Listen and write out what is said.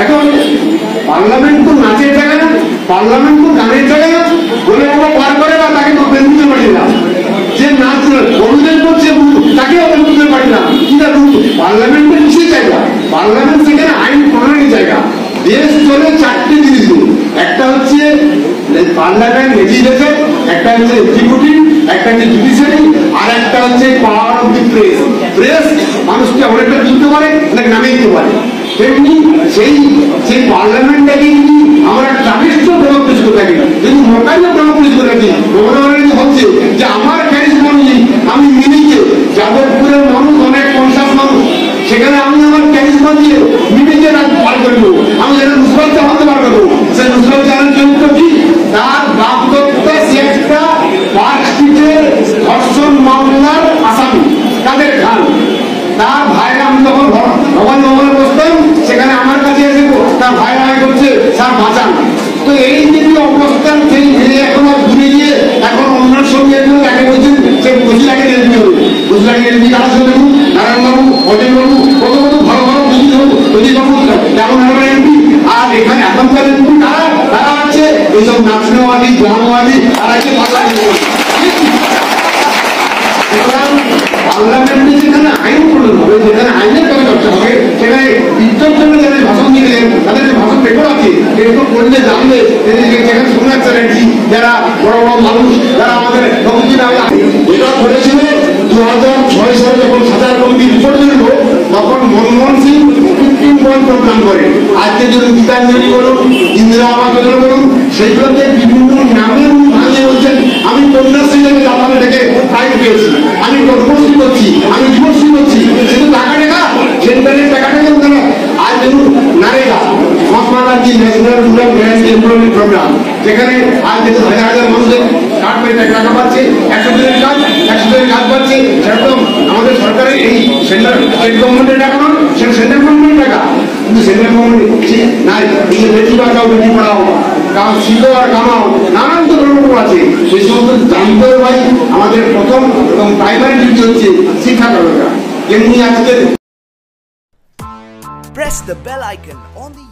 এখন পার্লামেন্ট তো নাচের জায়গা না, পার্লামেন্ট তো গানের জায়গা না বলে ওরা পার করে বা তাকে বেঁধে পারি না, যে নাচ অভিনয় করছে তাকে অভিনয় পারি না। পার্লামেন্টের কিসের জায়গা? পার্লামেন্ট সেখানে আইন প্রণয়নের জায়গা। দেশ চলে চারটে জিনিস নিয়ে, একটা হচ্ছে পার্লামেন্ট লেজিসলেচার, একটা হচ্ছে এক্সিকিউটিভ, একটা হচ্ছে জুডিশিয়ারি, আর একটা হচ্ছে power of the press. Press মানুষকে অনেকটা তুলতে পারে, অনেক নামিয়ে দিতে পারে। তেমনি সেই পার্লামেন্টটাকে যদি আমরা ট্রাডিশনাল ডেমোক্রেসি করে থাকি, যদি মোকাইলে ডেমোক্রেসি করে থাকি, হচ্ছে যে আমার ক্যারিজমা অনুযায়ী আমি মিনিকে যাদবপুরের মানুষ অনেক কনসাস মানুষ, সেখানে আমি আমার ক্যারিজমা দিয়ে মিনিকে পার করে দেবো। আমি যেন নুসরাত জামাতে পার করবো, সেই নুসরাত জাহানের চরিত্র কি? তার বাপদত্তা সে একটা পার্ক স্ট্রিটের ধর্ষণ মামলার আসামি, তাদের খান। তার ভাইরা, আমি তখন ভবানী ভবনে বসতাম, সেখানে আমার কাছে এসে তার ভাইরা করছে স্যার বাঁচান। তো এই যে অবস্থান, সেই এখন ঘুরে গিয়ে এখন অন্যের সঙ্গে তাকে বলছেন সে বসিলাকে এলপি হবে। বসিলাকে এলপি কারা সঙ্গে দেখুন, নারায়ণবাবু, অজয়বাবু, কত কত ভালো ভালো অজিতবাবু তেমন এলপি। আর এখানে এখনকার এলপি তারা হচ্ছে এইসব নাচনওয়ালি, গ্রামওয়ালি, তারা হচ্ছে পার্লামেন্টে যেখানে আইন প্রণয়ন হবে, যেখানে আইনের কথা চর্চা হবে, সেখানে ইজ্জত জন্য যাদের ভাষণ দিলেন তাদের যে ভাষণ রেকর্ড আছে, এগুলো করলে জানলে যেখানে সোমনাথ চ্যাটার্জি, যারা বড় বড় মানুষ, যারা আমাদের এটা করেছিল 2006 সালে যখন সাজার কমিটি রিপোর্ট দিল, তখন মনমোহন সিং 15 পয়েন্ট প্রোগ্রাম করে। আজকে যদি গীতাঞ্জলি বলুন, ইন্দিরা আবাস যোজনা বলুন, সেইগুলোতে বিভিন্ন নামের ভাঙিয়ে বলছেন আমি কন্যাশ্রীকে জাপানে ডেকে ফাইল পেয়েছি, আমি কর্মশ্রী করছি, আমি যুবশ্রী করছি, শুধু টাকা টাকা সেন্টারের টাকাটা কেন কেন? আজ দেখুন NREGA, Mahatma Gandhi national rural guarantee employment programme, যেখানে আজ দেখুন হাজার হাজার মানুষের কার্ড পেয়ে টাকা পাচ্ছে, 100 দিনের কাজ, 100 দিনের কাজ পাচ্ছে। সেরকম আমাদের সরকারের এই সেন্ট্রাল স্টেট গভর্নমেন্টের টাকা নয়, সেটা সেন্ট্রাল গভর্নমেন্টের টাকা, কিন্তু সেন্ট্রাল গভর্নমেন্ট নাই। বেটি বাঁচাও বেটি পড়াও, শিখো আর কামাও, নানান তো প্রকল্প আছে। সেই সমস্ত জানতে ভাই আমাদের প্রথম এবং প্রাইমারি ডিউটি হচ্ছে শিক্ষা করা। যেমনি আজকে press the bell icon on the